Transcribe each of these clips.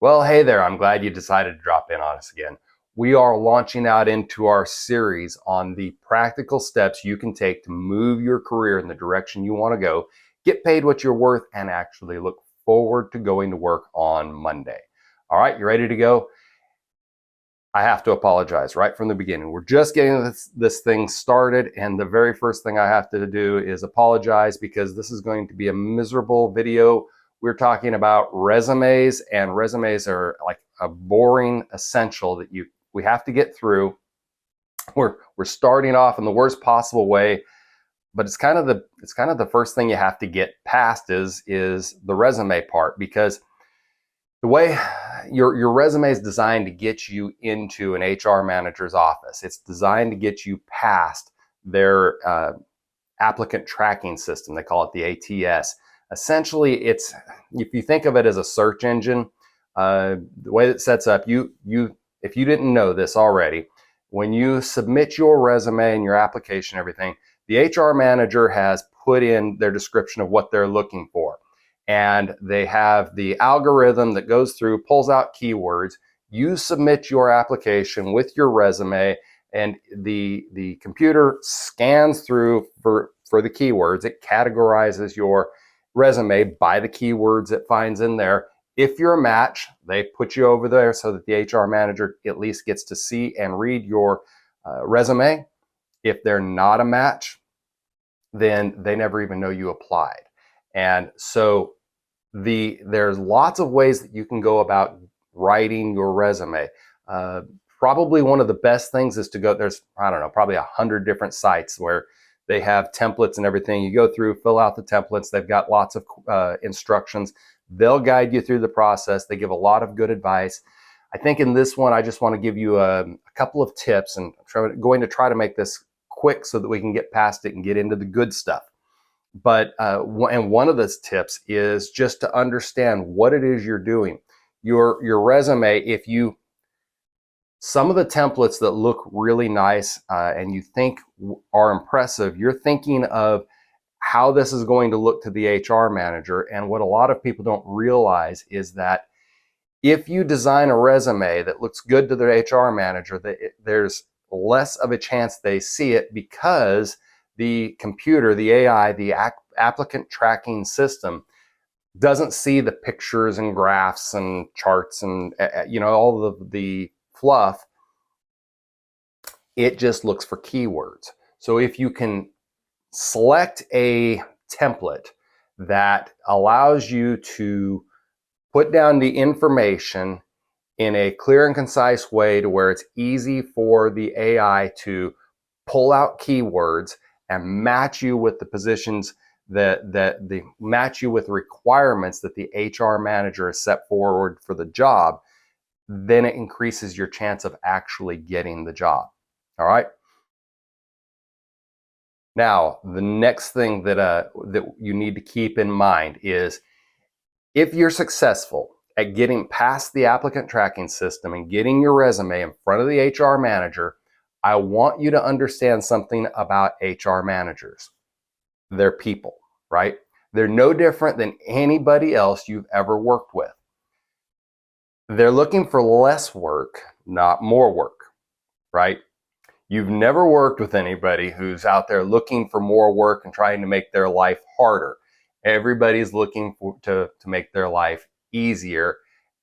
Well, hey there. I'm glad you decided to drop in on us again. We are launching out into our series on the practical steps you can take to move your career in the direction you want to go, get paid what you're worth, and actually look forward to going to work on Monday. All right, you ready to go? I have to apologize right from the beginning. We're just getting this thing started, and the very first thing I have to do is apologize because this is going to be a miserable video. We're talking about resumes, and resumes are like a boring essential that we have to get through. We're starting off in the worst possible way, but it's kind of the first thing you have to get past is the resume part, because the way your resume is designed to get you into an HR manager's office. It's designed to get you past their applicant tracking system. They call it the ATS. Essentially, it's, if you think of it as a search engine, the way that sets up, if you didn't know this already, when you submit your resume and your application, everything, the HR manager has put in their description of what they're looking for. And they have the algorithm that goes through, pulls out keywords. You submit your application with your resume, and the computer scans through for the keywords. It categorizes your resume by the keywords it finds in there. If you're a match, they put you over there so that the HR manager at least gets to see and read your resume. If they're not a match, then they never even know you applied. And so there's lots of ways that you can go about writing your resume. Probably one of the best things is to go, there's, I don't know, probably 100 different sites where they have templates and everything. You go through, fill out the templates. They've got lots of instructions. They'll guide you through the process. They give a lot of good advice. I think in this one, I just want to give you a couple of tips, and I'm going to try to make this quick so that we can get past it and get into the good stuff. But and one of those tips is just to understand what it is you're doing. Your resume, some of the templates that look really nice and you think are impressive, you're thinking of how this is going to look to the HR manager. And what a lot of people don't realize is that if you design a resume that looks good to their HR manager, there's less of a chance they see it, because the computer, the AI, the applicant tracking system doesn't see the pictures and graphs and charts and all of the fluff. It just looks for keywords. So if you can select a template that allows you to put down the information in a clear and concise way to where it's easy for the AI to pull out keywords and match you with the positions match you with requirements that the HR manager has set forward for the job, then it increases your chance of actually getting the job. All right. Now, the next thing that you need to keep in mind is, if you're successful at getting past the applicant tracking system and getting your resume in front of the HR manager, I want you to understand something about HR managers. They're people, right? They're no different than anybody else you've ever worked with. They're looking for less work, not more work, right? You've never worked with anybody who's out there looking for more work and trying to make their life harder. Everybody's looking to make their life easier.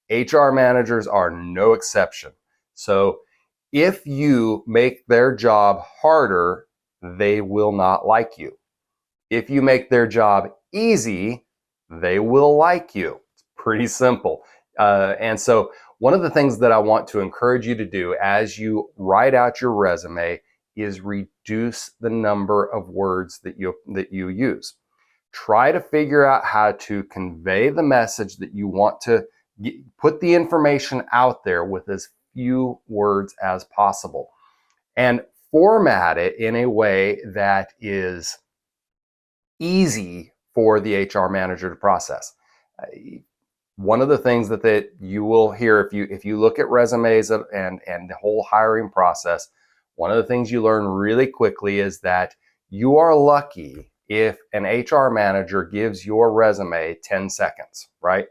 HR managers are no exception. So if you make their job harder, they will not like you. If you make their job easy, they will like you. It's pretty simple. And so one of the things that I want to encourage you to do as you write out your resume is reduce the number of words that you use. Try to figure out how to convey the message that you want to put the information out there with as few words as possible, and format it in a way that is easy for the HR manager to process. One of the things that you will hear if you look at resumes and the whole hiring process, one of the things you learn really quickly is that you are lucky if an HR manager gives your resume 10 seconds, right?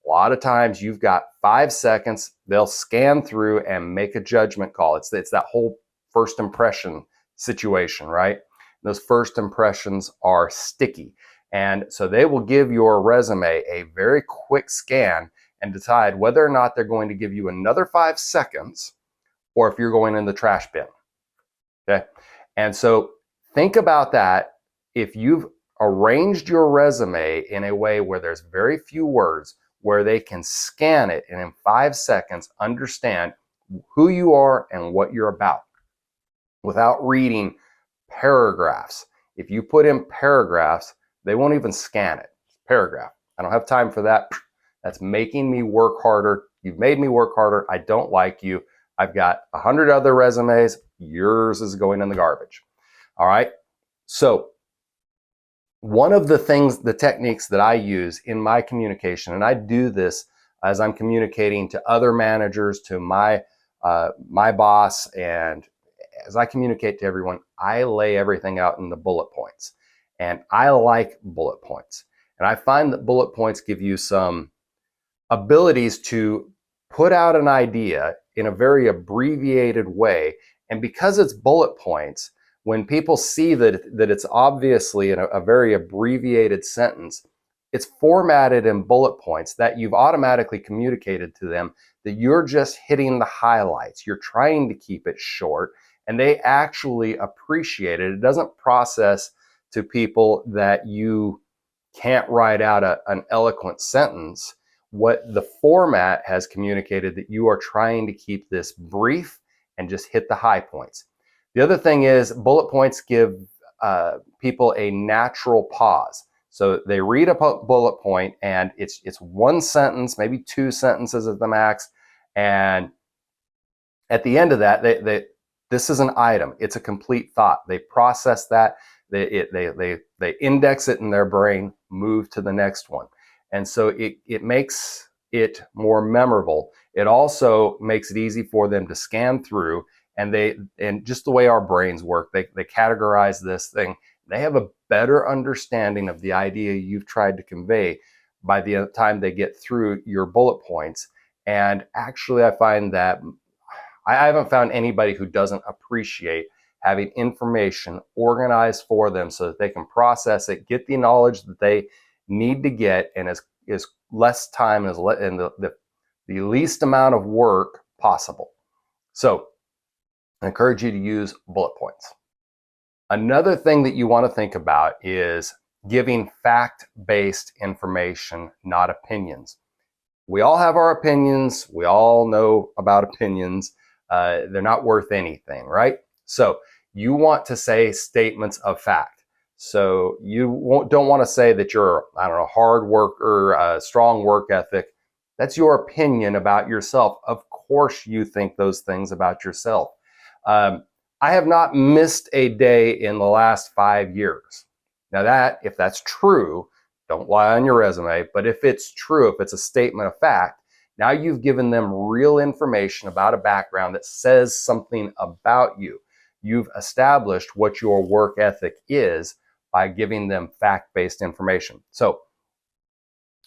A lot of times you've got 5 seconds, they'll scan through and make a judgment call. It's that whole first impression situation, right? Those first impressions are sticky. And so they will give your resume a very quick scan and decide whether or not they're going to give you another 5 seconds or if you're going in the trash bin. Okay. And so think about that. If you've arranged your resume in a way where there's very few words, where they can scan it and in 5 seconds understand who you are and what you're about without reading paragraphs. If you put in paragraphs, they won't even scan it. Paragraph. I don't have time for that. That's making me work harder. You've made me work harder. I don't like you. I've got 100 other resumes. Yours is going in the garbage. All right. So one of the things, the techniques that I use in my communication, and I do this as I'm communicating to other managers, to my boss, and as I communicate to everyone, I lay everything out in the bullet points. And I like bullet points. And I find that bullet points give you some abilities to put out an idea in a very abbreviated way. And because it's bullet points, when people see that it's obviously in a very abbreviated sentence, it's formatted in bullet points that you've automatically communicated to them that you're just hitting the highlights. You're trying to keep it short, and they actually appreciate it. It doesn't process to people that you can't write out an eloquent sentence. What the format has communicated that you are trying to keep this brief and just hit the high points. The other thing is bullet points give people a natural pause. So they read a bullet point and it's one sentence, maybe 2 sentences at the max. And at the end of that, this is an item. It's a complete thought. They process that. They index it in their brain, move to the next one. And so it makes it more memorable. It also makes it easy for them to scan through, and just the way our brains work, they categorize this thing. They have a better understanding of the idea you've tried to convey by the time they get through your bullet points. And actually, I find that I haven't found anybody who doesn't appreciate having information organized for them so that they can process it, get the knowledge that they need to get, and as less time and the least amount of work possible. So I encourage you to use bullet points. Another thing that you want to think about is giving fact-based information, not opinions. We all have our opinions. We all know about opinions. They're not worth anything, right? So you want to say statements of fact. So you don't want to say that you're, a hard worker, a strong work ethic. That's your opinion about yourself. Of course you think those things about yourself. I have not missed a day in the last 5 years. Now if that's true, don't lie on your resume, but if it's true, if it's a statement of fact, now you've given them real information about a background that says something about you. You've established what your work ethic is by giving them fact-based information. So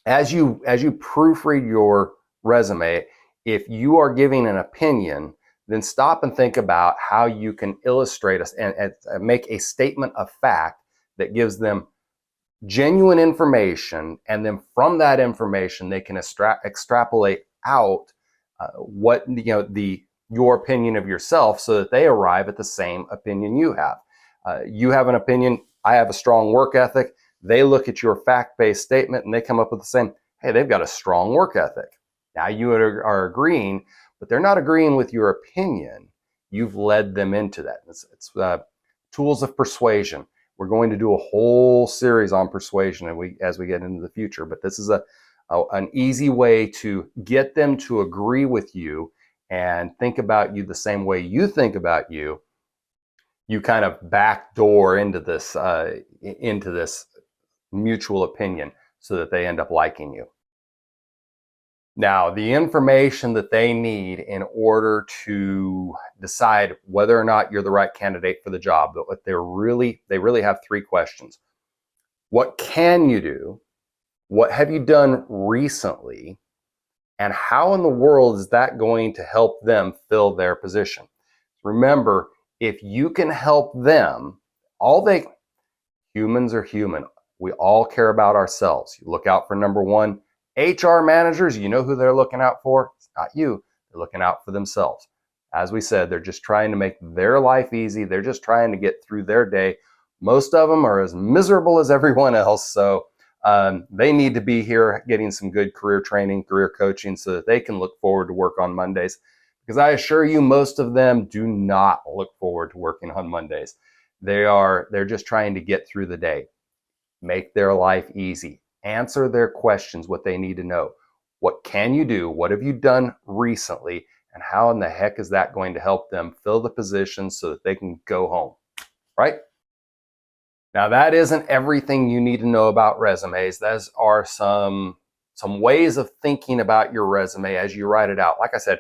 as you proofread your resume, if you are giving an opinion, then stop and think about how you can illustrate and make a statement of fact that gives them genuine information, and then from that information they can extrapolate out what your opinion of yourself, so that they arrive at the same opinion you have. You have an opinion. I have a strong work ethic. They look at your fact-based statement and they come up with the same. Hey, they've got a strong work ethic. Now you are agreeing, but they're not agreeing with your opinion. You've led them into that. It's tools of persuasion. We're going to do a whole series on persuasion as we get into the future, but this is an easy way to get them to agree with you and think about you the same way you think about you. You kind of backdoor into this mutual opinion so that they end up liking you. Now, the information that they need in order to decide whether or not you're the right candidate for the job, but they really have 3 questions. What can you do? What have you done recently? And how in the world is that going to help them fill their position? Remember, if you can help them, humans are human. We all care about ourselves. You look out for number one, HR managers, you know who they're looking out for? It's not you. They're looking out for themselves. As we said, they're just trying to make their life easy. They're just trying to get through their day. Most of them are as miserable as everyone else. So they need to be here getting some good career training, career coaching, so that they can look forward to work on Mondays. Because I assure you, most of them do not look forward to working on Mondays. They're just trying to get through the day, make their life easy, answer their questions, what they need to know. What can you do? What have you done recently? And how in the heck is that going to help them fill the position so that they can go home, right? Now, that isn't everything you need to know about resumes. Those are some ways of thinking about your resume as you write it out. Like I said,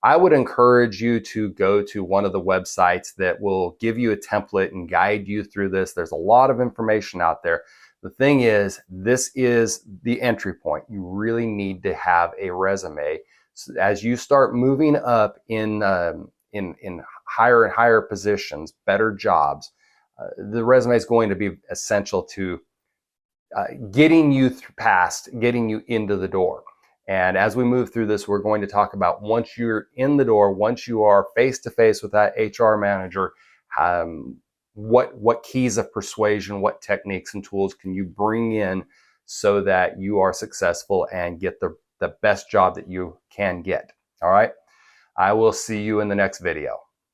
I would encourage you to go to one of the websites that will give you a template and guide you through this. There's a lot of information out there. The thing is, this is the entry point. You really need to have a resume. So as you start moving up in higher and higher positions, better jobs, the resume is going to be essential to getting you getting you into the door. And as we move through this, we're going to talk about once you're in the door, once you are face to face with that HR manager, what keys of persuasion, what techniques and tools can you bring in so that you are successful and get the best job that you can get. All right. I will see you in the next video.